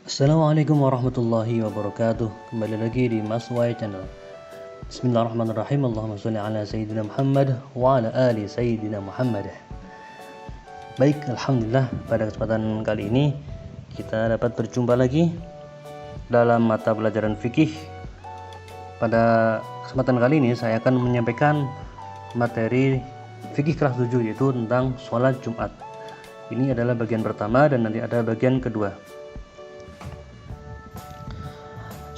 Assalamualaikum warahmatullahi wabarakatuh. Kembali lagi di Maswai Channel. Bismillahirrahmanirrahim. Allahumma sholli ala sayyidina Muhammad wa ala ali sayyidina Muhammad. Baik, alhamdulillah pada kesempatan kali ini kita dapat berjumpa lagi dalam mata pelajaran fikih. Pada kesempatan kali ini saya akan menyampaikan materi fikih kelas 7, yaitu tentang sholat Jumat. Ini adalah bagian pertama dan nanti ada bagian kedua.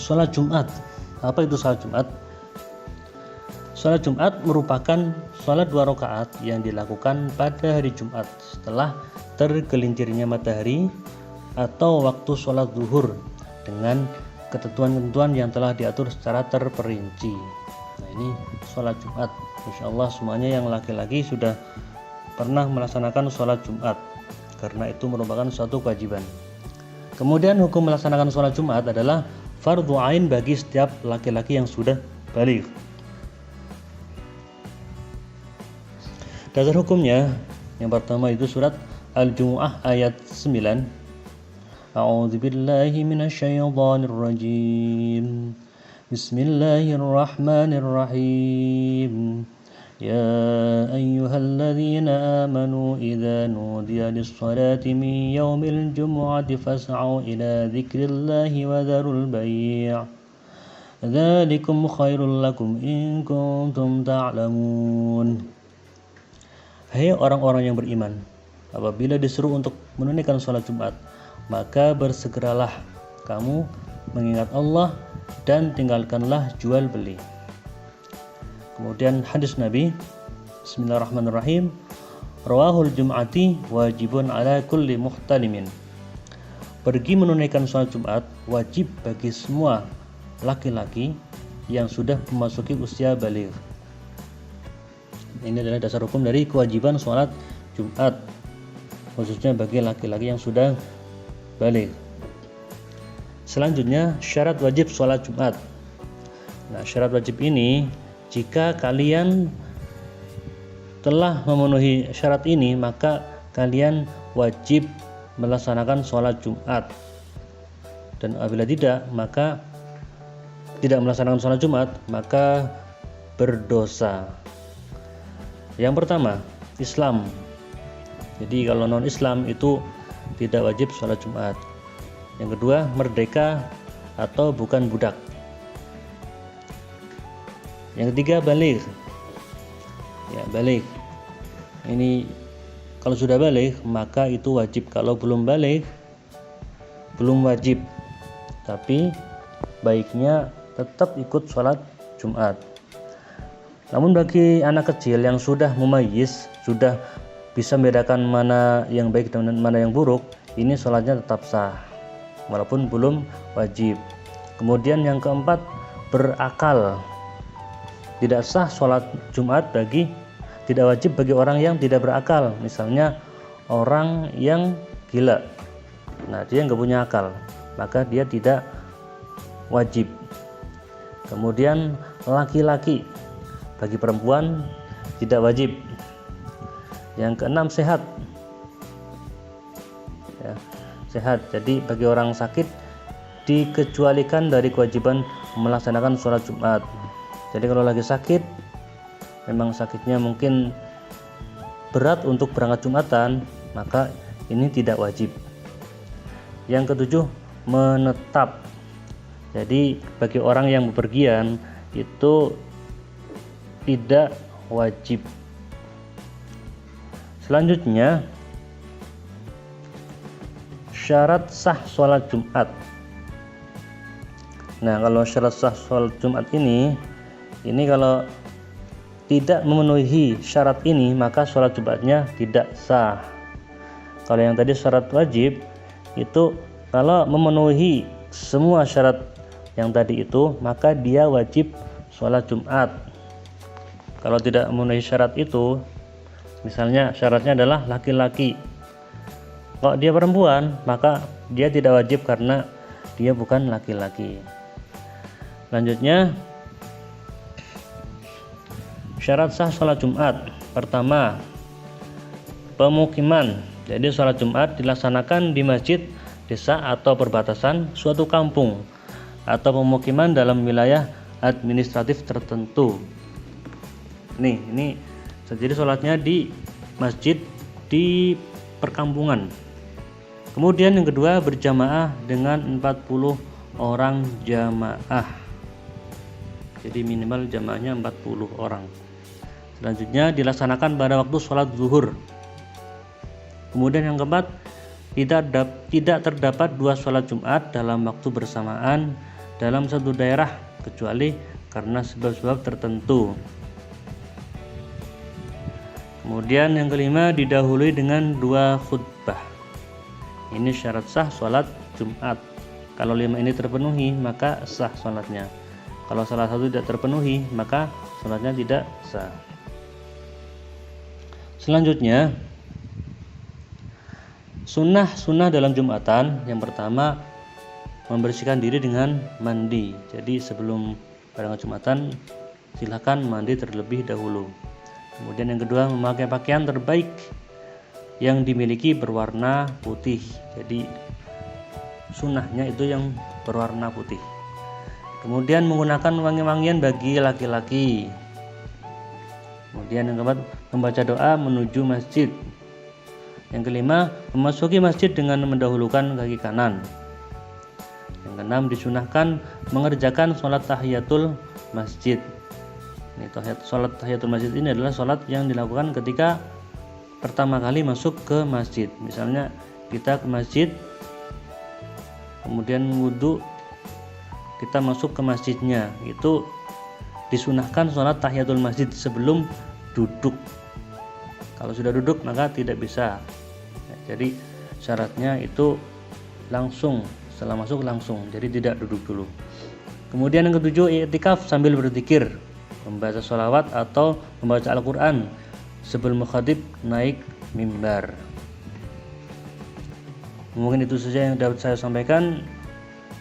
Sholat Jumat. Apa itu sholat Jumat? Sholat Jumat merupakan sholat 2 rakaat yang dilakukan pada hari Jumat setelah tergelincirnya matahari atau waktu sholat zuhur dengan ketentuan-ketentuan yang telah diatur secara terperinci. Nah, ini sholat Jumat. Insya Allah semuanya yang laki-laki sudah pernah melaksanakan sholat Jumat karena itu merupakan suatu kewajiban. Kemudian hukum melaksanakan sholat Jumat adalah fardhu ain bagi setiap laki-laki yang sudah baligh. Dasar hukumnya yang pertama itu surat Al-Jumu'ah ayat 9. A'udzubillahi minasyaitonir rajim. Bismillahirrahmanirrahim. يا أيها الذين آمنوا إذا نودي للصلاة من يوم الجمعة فاسعوا إلى ذكر الله وذروا البيع ذلكم خير لكم إن كنتم تعلمون. Hai orang-orang yang beriman, apabila disuruh untuk menunaikan sholat Jumat, maka bersegeralah kamu mengingat Allah dan tinggalkanlah jual beli. Kemudian hadis Nabi, Bismillahirrahmanirrahim, rawahul jum'ati wajibun ala kulli muhtalimin. Pergi menunaikan sholat Jumat wajib bagi semua laki-laki yang sudah memasuki usia baligh. Ini adalah dasar hukum dari kewajiban sholat Jumat, khususnya bagi laki-laki yang sudah baligh. Selanjutnya syarat wajib sholat Jumat. Nah, syarat wajib ini, jika kalian telah memenuhi syarat ini, maka kalian wajib melaksanakan sholat Jumat. Dan apabila tidak, maka tidak melaksanakan sholat Jumat, maka berdosa. Yang pertama, Islam. Jadi kalau non-Islam itu tidak wajib sholat Jumat. Yang kedua, merdeka atau bukan budak. Yang ketiga, baligh. Ya, baligh. Ini kalau sudah baligh maka itu wajib. Kalau belum baligh belum wajib. Tapi baiknya tetap ikut sholat Jumat. Namun bagi anak kecil yang sudah mumayyiz, sudah bisa membedakan mana yang baik dan mana yang buruk, ini sholatnya tetap sah walaupun belum wajib. Kemudian yang keempat, berakal. Tidak sah sholat Jumat tidak wajib bagi orang yang tidak berakal. Misalnya orang yang gila, nah dia nggak punya akal, maka dia tidak wajib. Kemudian laki-laki, bagi perempuan tidak wajib. Yang keenam, sehat. Ya, sehat. Jadi bagi orang sakit dikecualikan dari kewajiban melaksanakan sholat Jumat. Jadi kalau lagi sakit, memang sakitnya mungkin berat untuk berangkat Jumatan, maka ini tidak wajib. Yang ketujuh, menetap. Jadi bagi orang yang bepergian itu tidak wajib. Selanjutnya, syarat sah sholat Jumat. Nah, kalau syarat sah sholat Jumat ini kalau tidak memenuhi syarat ini, maka sholat Jumatnya tidak sah. Kalau yang tadi syarat wajib, itu kalau memenuhi semua syarat yang tadi itu, maka dia wajib sholat Jumat. Kalau tidak memenuhi syarat itu, misalnya syaratnya adalah laki-laki, kalau dia perempuan, maka dia tidak wajib karena dia bukan laki-laki. Selanjutnya, syarat sah sholat Jumat. Pertama, pemukiman. Jadi sholat Jumat dilaksanakan di masjid desa atau perbatasan suatu kampung atau pemukiman dalam wilayah administratif tertentu. Ini jadi sholatnya di masjid di perkampungan. Kemudian yang kedua, berjamaah dengan 40 orang jamaah. Jadi minimal jamaahnya 40 orang. Selanjutnya dilaksanakan pada waktu sholat zuhur. Kemudian yang keempat, tidak terdapat dua sholat Jumat dalam waktu bersamaan dalam satu daerah kecuali karena sebab-sebab tertentu. Kemudian yang kelima, didahului dengan 2 khutbah. Ini syarat sah sholat Jumat. Kalau 5 ini terpenuhi maka sah sholatnya. Kalau salah satu tidak terpenuhi maka sholatnya tidak sah. Selanjutnya, sunnah dalam Jumatan. Yang pertama, membersihkan diri dengan mandi. Jadi sebelum berangkat Jumatan silakan mandi terlebih dahulu. Kemudian yang kedua, memakai pakaian terbaik yang dimiliki berwarna putih. Jadi sunnahnya itu yang berwarna putih. Kemudian menggunakan wangi-wangian bagi laki-laki. Kemudian yang keempat, membaca doa menuju masjid. Yang kelima, memasuki masjid dengan mendahulukan kaki kanan. Yang keenam, disunahkan mengerjakan sholat tahiyatul masjid. Sholat tahiyatul masjid ini adalah sholat yang dilakukan ketika pertama kali masuk ke masjid. Misalnya kita ke masjid, kemudian wudhu, kita masuk ke masjidnya, itu disunahkan sholat tahiyatul masjid sebelum duduk. Kalau sudah duduk maka tidak bisa. Jadi syaratnya itu langsung, setelah masuk langsung, jadi tidak duduk dulu. Kemudian yang ketujuh, i'tikaf sambil berzikir, membaca sholawat atau membaca Al-Quran sebelum khatib naik mimbar. Mungkin itu saja yang dapat saya sampaikan.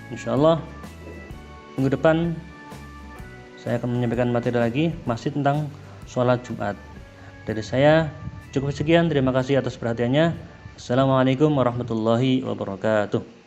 Insyaallah minggu depan saya akan menyampaikan materi lagi masih tentang sholat Jumat. Dari saya cukup sekian. Terima kasih atas perhatiannya. Assalamualaikum warahmatullahi wabarakatuh.